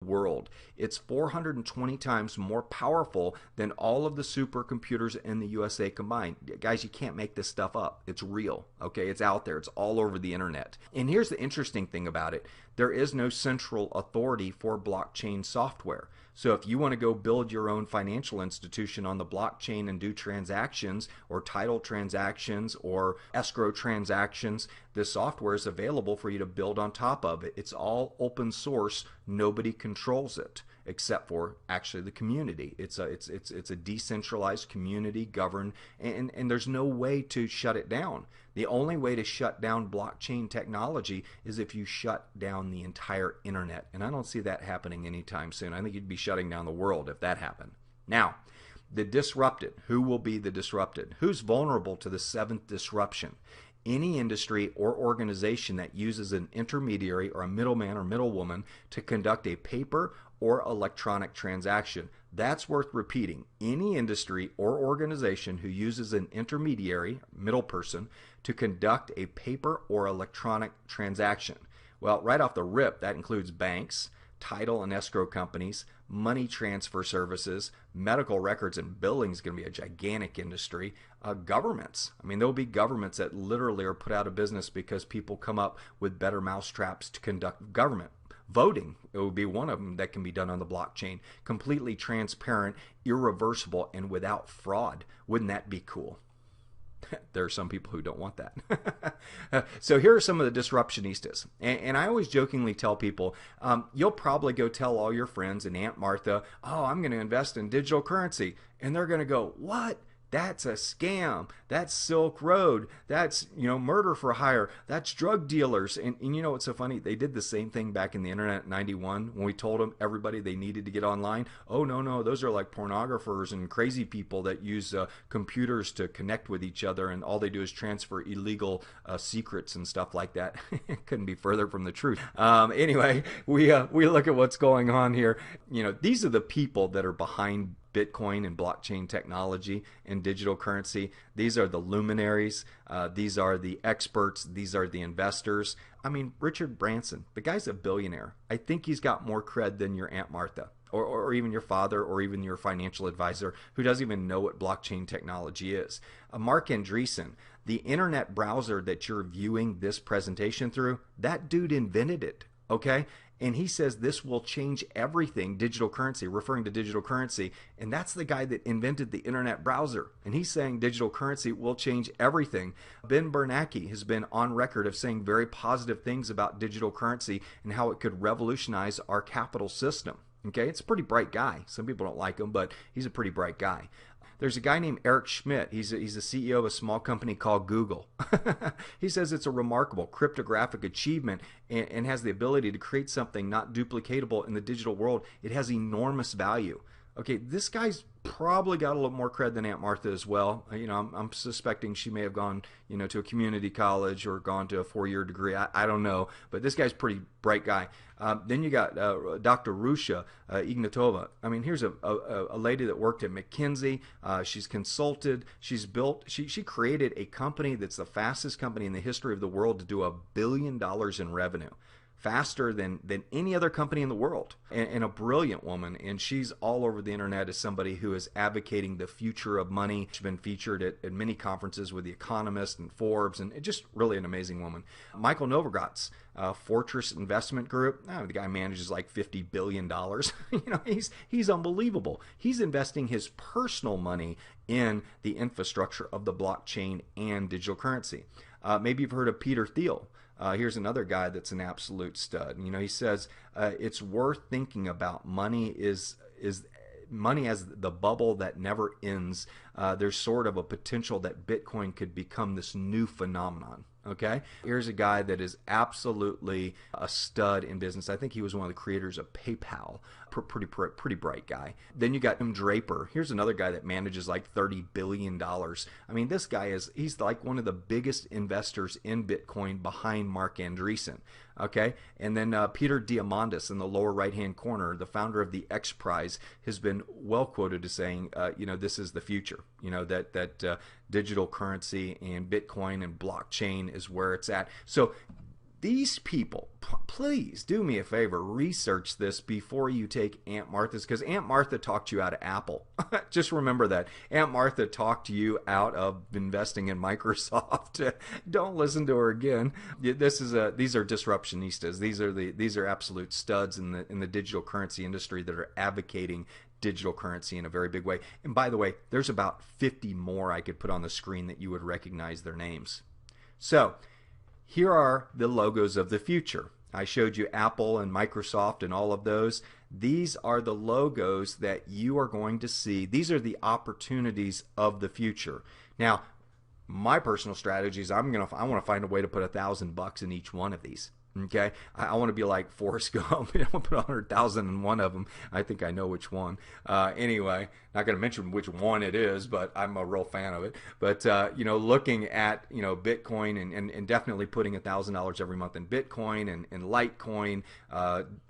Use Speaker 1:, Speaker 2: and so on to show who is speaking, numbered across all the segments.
Speaker 1: world. It's 420 times more powerful than all of the supercomputers in the USA combined. Guys, you can't make this stuff up. It's real. Okay, it's out there. It's all over the internet. And here's the interesting thing about it. There is no central authority for blockchain software. So if you want to go build your own financial institution on the blockchain and do transactions or title transactions or escrow transactions, this software is available for you to build on top of it. It's all open source. Nobody controls it except for actually the community. It's a decentralized community governed, and there's no way to shut it down. The only way to shut down blockchain technology is if you shut down the entire internet. And I don't see that happening anytime soon. I think you'd be shutting down the world if that happened. Now, the disrupted. Who will be the disrupted? Who's vulnerable to the seventh disruption? Any industry or organization that uses an intermediary or a middleman or middlewoman to conduct a paper or electronic transaction. That's worth repeating. Any industry or organization who uses an intermediary, middle person, to conduct a paper or electronic transaction. Well, right off the rip, that includes banks, title and escrow companies, money transfer services, medical records and billing is going to be a gigantic industry. Governments. I mean, there'll be governments that literally are put out of business because people come up with better mousetraps to conduct government. Voting, it would be one of them that can be done on the blockchain. Completely transparent, irreversible, and without fraud. Wouldn't that be cool? There are some people who don't want that. So here are some of the disruptionistas. And I always jokingly tell people, you'll probably go tell all your friends and Aunt Martha, oh, I'm going to invest in digital currency. And they're going to go, what? That's a scam. That's Silk Road. That's, murder for hire. That's drug dealers. And you know what's so funny? They did the same thing back in the internet in 91 when we told them everybody they needed to get online. Oh, no, those are like pornographers and crazy people that use computers to connect with each other, and all they do is transfer illegal secrets and stuff like that. Couldn't be further from the truth. Anyway, we look at what's going on here. These are the people that are behind Bitcoin and blockchain technology and digital currency. These are the luminaries. These are the experts. These are the investors. I mean, Richard Branson, the guy's a billionaire. I think he's got more cred than your Aunt Martha or even your father or even your financial advisor who doesn't even know what blockchain technology is. Mark Andreessen, the internet browser that you're viewing this presentation through, that dude invented it, okay? And he says this will change everything, digital currency, referring to digital currency. And that's the guy that invented the internet browser. And he's saying digital currency will change everything. Ben Bernanke has been on record of saying very positive things about digital currency and how it could revolutionize our capital system. Okay, it's a pretty bright guy. Some people don't like him, but he's a pretty bright guy. There's a guy named Eric Schmidt. He's the CEO of a small company called Google. He says it's a remarkable cryptographic achievement and has the ability to create something not duplicatable in the digital world. It has enormous value. Okay, this guy's probably got a little more cred than Aunt Martha as well. I'm suspecting she may have gone, to a community college or gone to a 4-year degree. I don't know, but this guy's a pretty bright guy. Then you got Dr. Rusha Ignatova. I mean, here's a lady that worked at McKinsey. She's consulted. She's built. She created a company that's the fastest company in the history of the world to do $1 billion in revenue. Faster than any other company in the world, and a brilliant woman, and she's all over the internet as somebody who is advocating the future of money. She's been featured at many conferences with The Economist and Forbes, and just really an amazing woman. Michael Novogratz, Fortress Investment Group, the guy manages like $50 billion. He's unbelievable. He's investing his personal money in the infrastructure of the blockchain and digital currency. Maybe you've heard of Peter Thiel. Here's another guy that's an absolute stud. He says it's worth thinking about. Money is money as the bubble that never ends. There's sort of a potential that Bitcoin could become this new phenomenon. Okay, here's a guy that is absolutely a stud in business. I think he was one of the creators of PayPal. Pretty bright guy. Then you got Tim Draper. Here's another guy that manages like $30 billion. I mean, this guy he's like one of the biggest investors in Bitcoin behind Mark Andreessen. Okay, and then Peter Diamandis in the lower right-hand corner, the founder of the X Prize, has been well quoted as saying, this is the future. That digital currency and Bitcoin and blockchain is where it's at. So These people, please do me a favor, research this before you take Aunt Martha's, because Aunt Martha talked you out of Apple. Just remember that. Aunt Martha talked you out of investing in Microsoft. Don't listen to her again. These are disruptionistas. These are absolute studs in the digital currency industry that are advocating digital currency in a very big way. And by the way, there's about 50 more I could put on the screen that you would recognize their names. So here are the logos of the future. I showed you Apple and Microsoft and all of those. These are the logos that you are going to see. These are the opportunities of the future. Now, my personal strategy is I want to find a way to put $1,000 in each one of these. Okay, I want to be like Forrest Gump. I want to put 100,000 in one of them. I think I know which one. Anyway, not going to mention which one it is, but I'm a real fan of it. But looking at Bitcoin and definitely putting $1,000 every month in Bitcoin and Litecoin.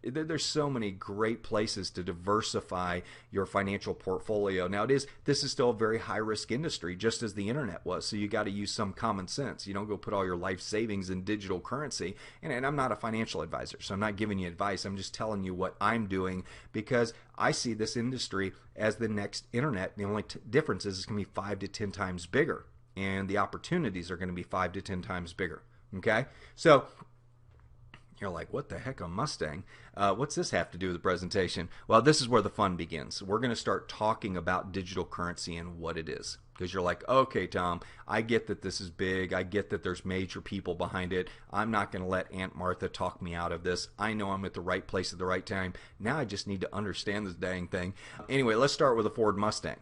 Speaker 1: There's so many great places to diversify your financial portfolio. Now this is still a very high risk industry, just as the internet was. So you got to use some common sense. You don't go put all your life savings in digital currency. And I'm not a financial advisor, so I'm not giving you advice. I'm just telling you what I'm doing because I see this industry as the next internet. The only difference is it's going to be 5 to 10 times bigger, and the opportunities are going to be 5 to 10 times bigger. Okay, so you're like, what the heck, a Mustang? What's this have to do with the presentation? Well, this is where the fun begins. We're going to start talking about digital currency and what it is. Because you're like, okay, Tom, I get that this is big. I get that there's major people behind it. I'm not going to let Aunt Martha talk me out of this. I know I'm at the right place at the right time. Now I just need to understand this dang thing. Anyway, let's start with a Ford Mustang.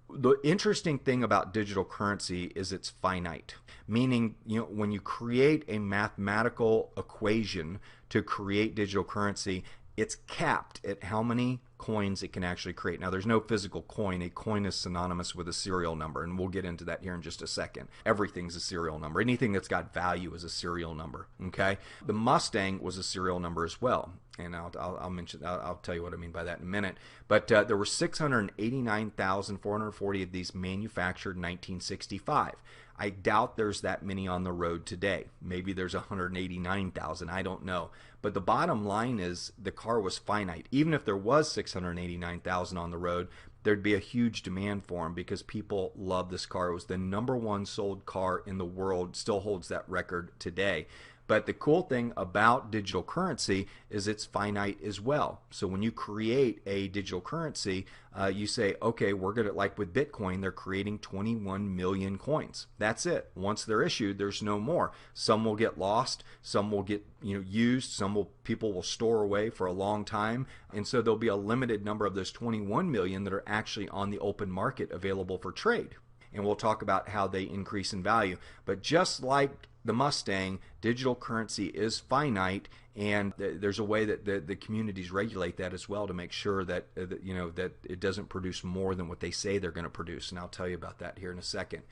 Speaker 1: The interesting thing about digital currency is it's finite, meaning when you create a mathematical equation to create digital currency, it's capped at how many coins it can actually create. Now, there's no physical coin. A coin is synonymous with a serial number, and we'll get into that here in just a second. Everything's a serial number. Anything that's got value is a serial number. Okay, the Mustang was a serial number as well, and I'll tell you what I mean by that in a minute. But there were 689,440 of these manufactured in 1965. I doubt there's that many on the road today. Maybe there's 189,000. I don't know. But the bottom line is the car was finite. Even if there was 689,000 on the road, there'd be a huge demand for them because people love this car. It was the #1 sold car in the world, still holds that record today. But the cool thing about digital currency is it's finite as well. So when you create a digital currency, you say, okay, we're going to, like with Bitcoin, they're creating 21 million coins. That's it. Once they're issued, there's no more. Some will get lost. Some will get used. People will store away for a long time. And so there'll be a limited number of those 21 million that are actually on the open market available for trade. And we'll talk about how they increase in value. But just like the Mustang, digital currency is finite, and there's a way that the communities regulate that as well to make sure that that it doesn't produce more than what they say they're going to produce. And I'll tell you about that here in a second.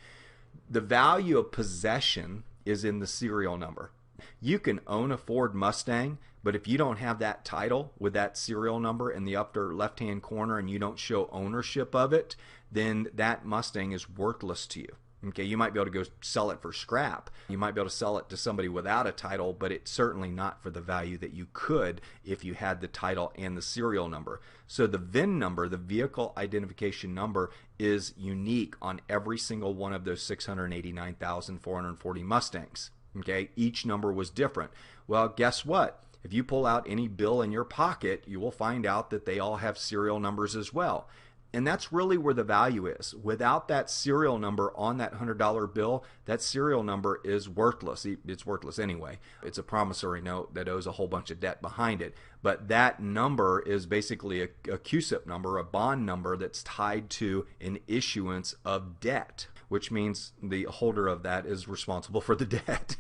Speaker 1: The value of possession is in the serial number. You can own a Ford Mustang, but if you don't have that title with that serial number in the upper left-hand corner and you don't show ownership of it, then that Mustang is worthless to you. Okay, you might be able to go sell it for scrap. You might be able to sell it to somebody without a title, but it's certainly not for the value that you could if you had the title and the serial number. So the VIN number, the vehicle identification number, is unique on every single one of those 689,440 Mustangs. Okay, each number was different. Well, guess what? If you pull out any bill in your pocket, you will find out that they all have serial numbers as well. And that's really where the value is. Without that serial number on that $100 bill, that serial number is worthless. It's worthless anyway. It's a promissory note that owes a whole bunch of debt behind it. But that number is basically a CUSIP number, a bond number that's tied to an issuance of debt, which means the holder of that is responsible for the debt.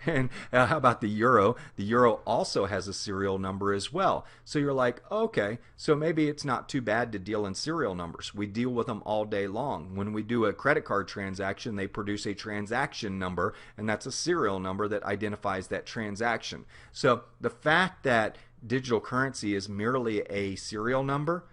Speaker 1: And how about the euro? The euro also has a serial number as well. So you're like, okay, so maybe it's not too bad to deal in serial numbers. We deal with them all day long. When we do a credit card transaction, they produce a transaction number, and that's a serial number that identifies that transaction. So the fact that digital currency is merely a serial number,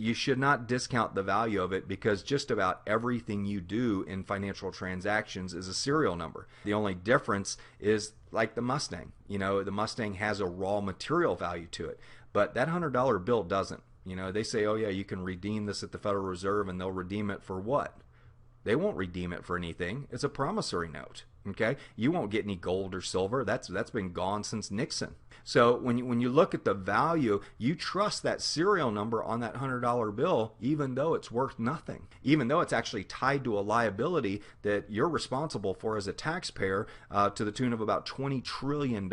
Speaker 1: you should not discount the value of it, because just about everything you do in financial transactions is a serial number. The only difference is like the Mustang. The Mustang has a raw material value to it, but that $100 bill doesn't. They say, oh yeah, you can redeem this at the Federal Reserve, and they'll redeem it for what? They won't redeem it for anything. It's a promissory note. Okay, you won't get any gold or silver. That's been gone since Nixon. So when you look at the value, you trust that serial number on that $100 bill, even though it's worth nothing, even though it's actually tied to a liability that you're responsible for as a taxpayer, to the tune of about $20 trillion.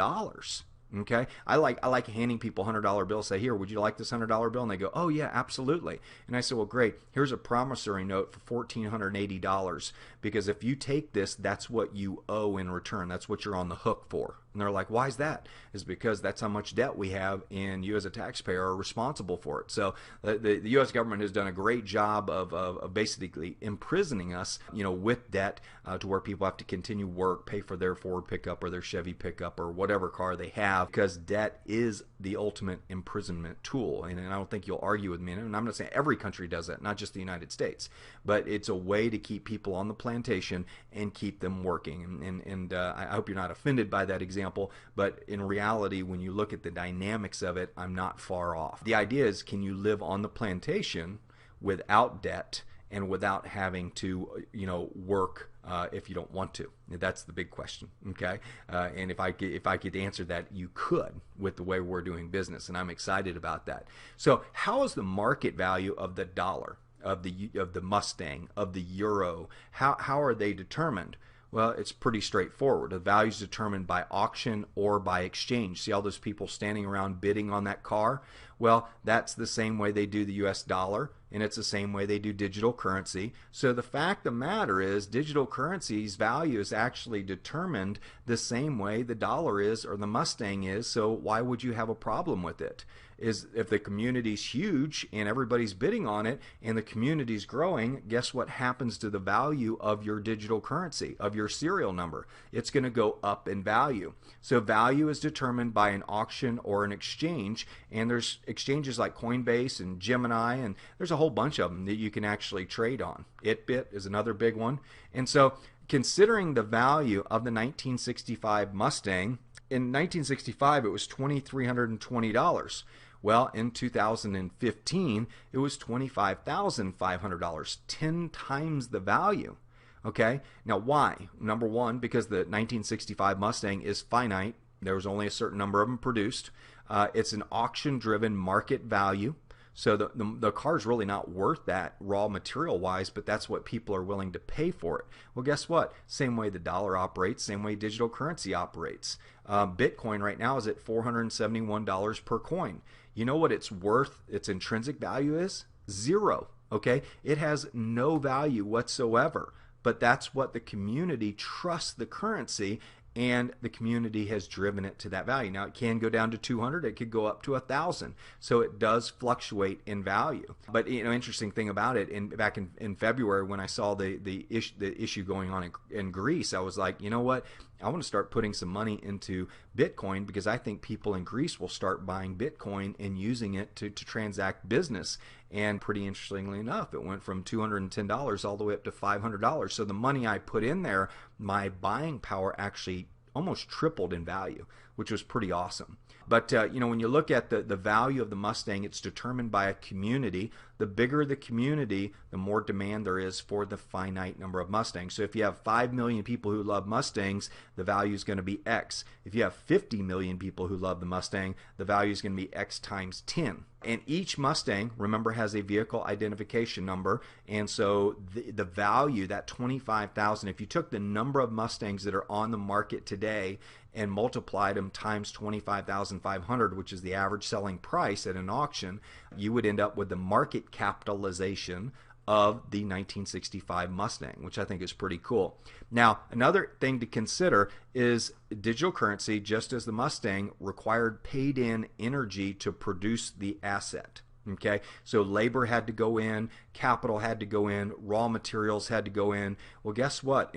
Speaker 1: Okay, I like handing people $100 bills. Say, here, would you like this $100 bill? And they go, oh yeah, absolutely. And I say, well, great. Here's a promissory note for $1,480, because if you take this, that's what you owe in return. That's what you're on the hook for. And they're like, why is that? It's because that's how much debt we have, and you as a taxpayer are responsible for it. So the U.S. government has done a great job of basically imprisoning us, with debt, to where people have to continue work, pay for their Ford pickup or their Chevy pickup or whatever car they have, because debt is the ultimate imprisonment tool. And I don't think you'll argue with me. And I'm not saying every country does that, not just the United States, but it's a way to keep people on the plantation and keep them working. And I hope you're not offended by that example, but in reality, when you look at the dynamics of it, I'm not far off. The idea is, can you live on the plantation without debt and without having to, work if you don't want to? That's the big question. Okay, and if I could answer that, you could, with the way we're doing business, and I'm excited about that. So, how is the market value of the dollar, of the Mustang, of the euro? How are they determined? Well, it's pretty straightforward. The value is determined by auction or by exchange. See all those people standing around bidding on that car? Well, that's the same way they do the US dollar, and it's the same way they do digital currency. So the fact of the matter is, digital currency's value is actually determined the same way the dollar is or the Mustang is. So why would you have a problem with it? Is if the community's huge and everybody's bidding on it and the community's growing, guess what happens to the value of your digital currency, of your serial number? It's going to go up in value. So value is determined by an auction or an exchange, and there's exchanges like Coinbase and Gemini, and there's a whole bunch of them that you can actually trade on. Itbit is another big one. And so considering the value of the 1965 Mustang, in 1965 it was $2,320. Well, in 2015, it was $25,500, 10 times the value. Okay, now why? Number one, because the 1965 Mustang is finite. There was only a certain number of them produced. It's an auction-driven market value. So the car's really not worth that raw material wise, but that's what people are willing to pay for it. Well, guess what? Same way the dollar operates, same way digital currency operates. Bitcoin right now is at $471 per coin. You know what it's worth, its intrinsic value is? Zero. Okay? It has no value whatsoever. But that's what the community trusts the currency, and the community has driven it to that value. Now, it can go down to 200, it could go up to 1,000. So it does fluctuate in value. But interesting thing about it, back in February when I saw the issue going on in Greece, I was like, you know what? I want to start putting some money into Bitcoin, because I think people in Greece will start buying Bitcoin and using it to transact business. And pretty interestingly enough, it went from $210 all the way up to $500. So the money I put in there, my buying power actually almost tripled in value, which was pretty awesome. But when you look at the value of the Mustang, it's determined by a community. The bigger the community, the more demand there is for the finite number of Mustangs. So if you have 5 million people who love Mustangs, the value is going to be X. If you have 50 million people who love the Mustang, the value is going to be X times 10. And each Mustang, remember, has a vehicle identification number. And so the value, that 25,000, if you took the number of Mustangs that are on the market today and multiplied them times 25,500, which is the average selling price at an auction, you would end up with the market capitalization of the 1965 Mustang, which I think is pretty cool. Now, another thing to consider is digital currency, just as the Mustang, required paid-in energy to produce the asset. Okay, so labor had to go in, capital had to go in, raw materials had to go in. Well, guess what?